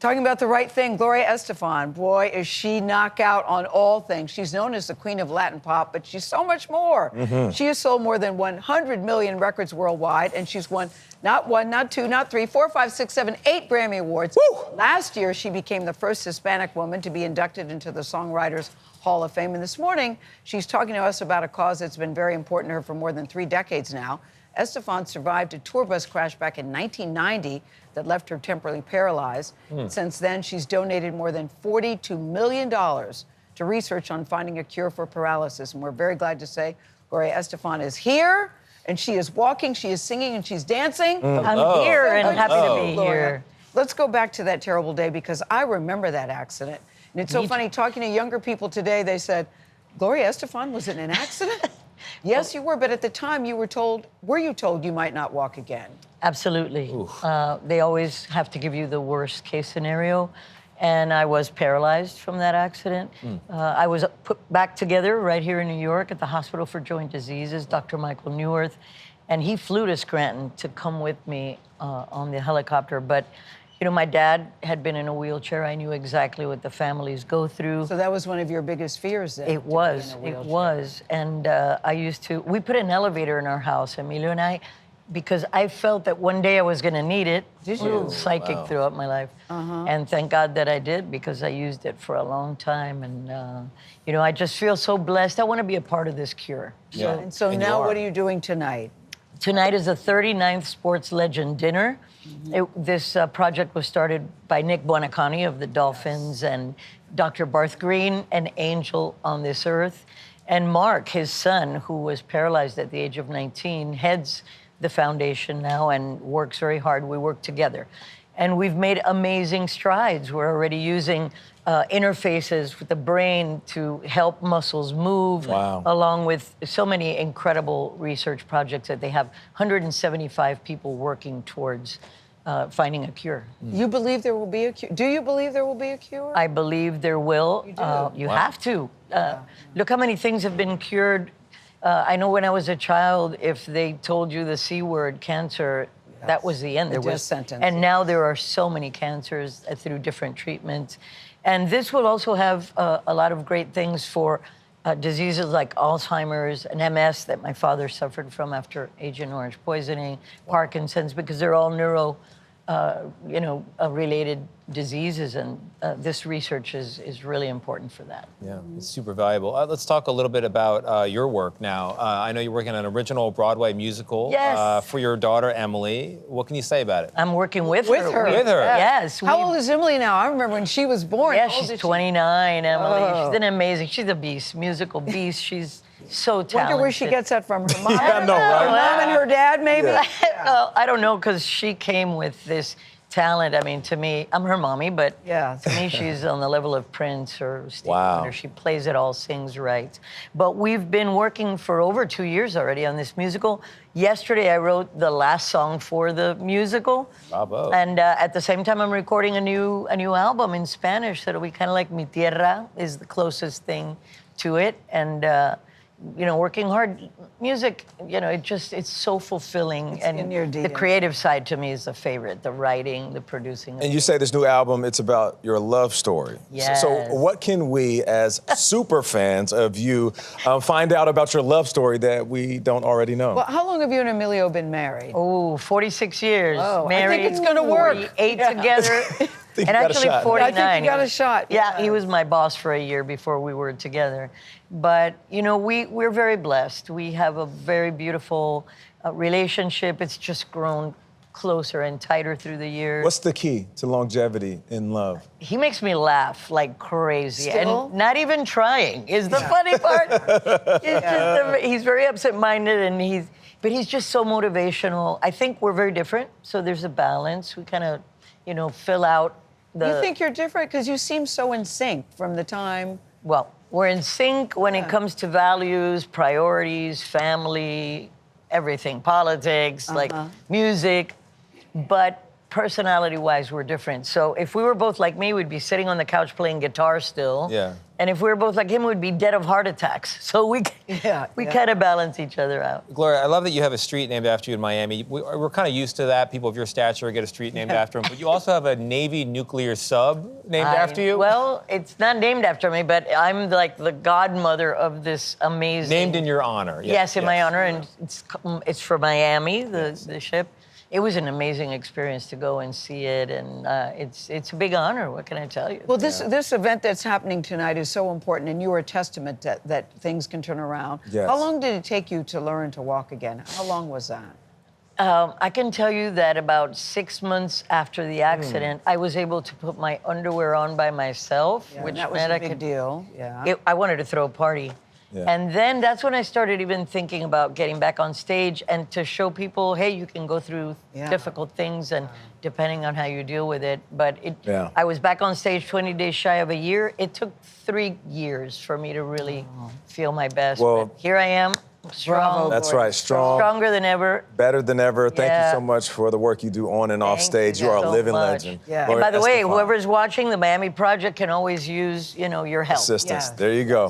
Talking about the right thing, Gloria Estefan. Boy, is she knockout on all things. She's known as the queen of Latin pop, but she's so much more. She has sold more than 100 million records worldwide, and she's won not one, not two, not three, 4, 5, 6, 7, 8 Grammy Awards. Woo! Last year, she became the first Hispanic woman to be inducted into the Songwriters Hall of Fame. And this morning, she's talking to us about a cause that's been very important to her for more than 3 decades now. Estefan survived a tour bus crash back in 1990 that left her temporarily paralyzed. Since then, she's donated more than $42 million to research on finding a cure for paralysis. And we're very glad to say Gloria Estefan is here, and she is walking, she is singing, and she's dancing. I'm here, and I'm happy to be Gloria. here. Let's go back to that terrible day, because I remember that accident. And it's so funny, talking to younger people today, they said, Gloria Estefan was in an accident? Yes, you were, but at the time you were told you might not walk again? Absolutely. They always have to give you the worst case scenario. And I was paralyzed from that accident. I was put back together right here in New York at the Hospital for Joint Diseases, Dr. Michael Neuwirth, and he flew to Scranton to come with me on the helicopter. But you know, my dad had been in a wheelchair. I knew exactly what the families go through. So that was one of your biggest fears then? It was. And we put an elevator in our house, Emilio and I, because I felt that one day I was going to need it. Did you? A little psychic throughout my life. And thank God that I did, because I used it for a long time. And, you know, I just feel so blessed. I want to be a part of this cure. Yeah. And so now what are you doing tonight? Tonight is the 39th Sports Legend Dinner. This project was started by Nick Buoniconti of the Dolphins and Dr. Barth Green, an angel on this earth. And Mark, his son, who was paralyzed at the age of 19, heads the foundation now and works very hard. We work together. And we've made amazing strides. We're already using interfaces with the brain to help muscles move, along with so many incredible research projects that they have 175 people working towards finding a cure. You believe there will be a cure? Do you believe there will be a cure? I believe there will. You do? You have to. Look how many things have been cured. I know when I was a child, if they told you the C word, cancer, that was the end. The death sentence. And now there are so many cancers through different treatments. And this will also have a lot of great things for diseases like Alzheimer's and MS that my father suffered from after Agent Orange poisoning, Parkinson's, because they're all related diseases, and this research is really important for that. Yeah, it's super valuable. Let's talk a little bit about your work now. I know you're working on an original Broadway musical for your daughter, Emily. What can you say about it? I'm working with her. With her? Yes. How old is Emily now? I remember when she was born. Yeah, she's 29, Emily. She's an amazing, she's a beast, musical beast. She's so talented. Wonder where she gets that from. Her mom? I know, right? Her mom and her dad, maybe? Well, I don't know, because she came with this talent. I mean, to me, I'm her mommy, but to me, she's on the level of Prince or Stevie Wonder. She plays it all, sings right. But we've been working for over 2 years already on this musical. Yesterday, I wrote the last song for the musical. Bravo. And at the same time, I'm recording a new album in Spanish that'll be kind of like Mi Tierra is the closest thing to it. And you know, working hard. Music, you know, it's so fulfilling. It's and in your DNA. The creative side to me is the favorite, the writing, the producing. And you say this new album, it's about your love story. Yes. So what can we, as super fans of you, find out about your love story that we don't already know? Well, how long have you and Emilio been married? Oh, 46 years. Oh, married. I think it's going to work. 48 together. And actually 49. I think you got a shot. Yeah, he was my boss for a year before we were together. But, you know, we're very blessed. We have a very beautiful relationship. It's just grown closer and tighter through the years. What's the key to longevity in love? He makes me laugh like crazy. Still? And not even trying is the funny part. He's very absent-minded, and but he's just so motivational. I think we're very different, so there's a balance. We kind of, you know, fill out the... You think you're different? Because you seem so in sync from the time... Well, we're in sync when it comes to values, priorities, family, everything, politics, like music. But personality-wise, we're different. So if we were both like me, we'd be sitting on the couch playing guitar still. Yeah. And if we were both like him, we'd be dead of heart attacks. So we kind of balance each other out. Gloria, I love that you have a street named after you in Miami. We're kind of used to that. People of your stature get a street named after them. But you also have a Navy nuclear sub named after you? Well, it's not named after me, but I'm like the godmother of this amazing... Named in your honor. Yes, in my honor. And it's for Miami, the ship. It was an amazing experience to go and see it, and it's a big honor. What can I tell you? Well, this event that's happening tonight is so important, and you are a testament that things can turn around. Yes. How long did it take you to learn to walk again? How long was that? I can tell you that about 6 months after the accident, I was able to put my underwear on by myself, which that was meant a big deal. Yeah. I wanted to throw a party. Yeah. And then that's when I started even thinking about getting back on stage and to show people, hey, you can go through difficult things and depending on how you deal with it. But I was back on stage 20 days shy of a year. It took 3 years for me to really feel my best. Well, but here I am, strong. Bravo, That's Gloria. right, strong. Stronger than ever. Better than ever. Thank you Yeah. so much for the work you do on and off Thank stage. You you are a so living much. legend. Yeah. And by Gloria the way, Estefan. whoever's watching, the Miami Project can always use, your help. Assistance. Yeah. There you go.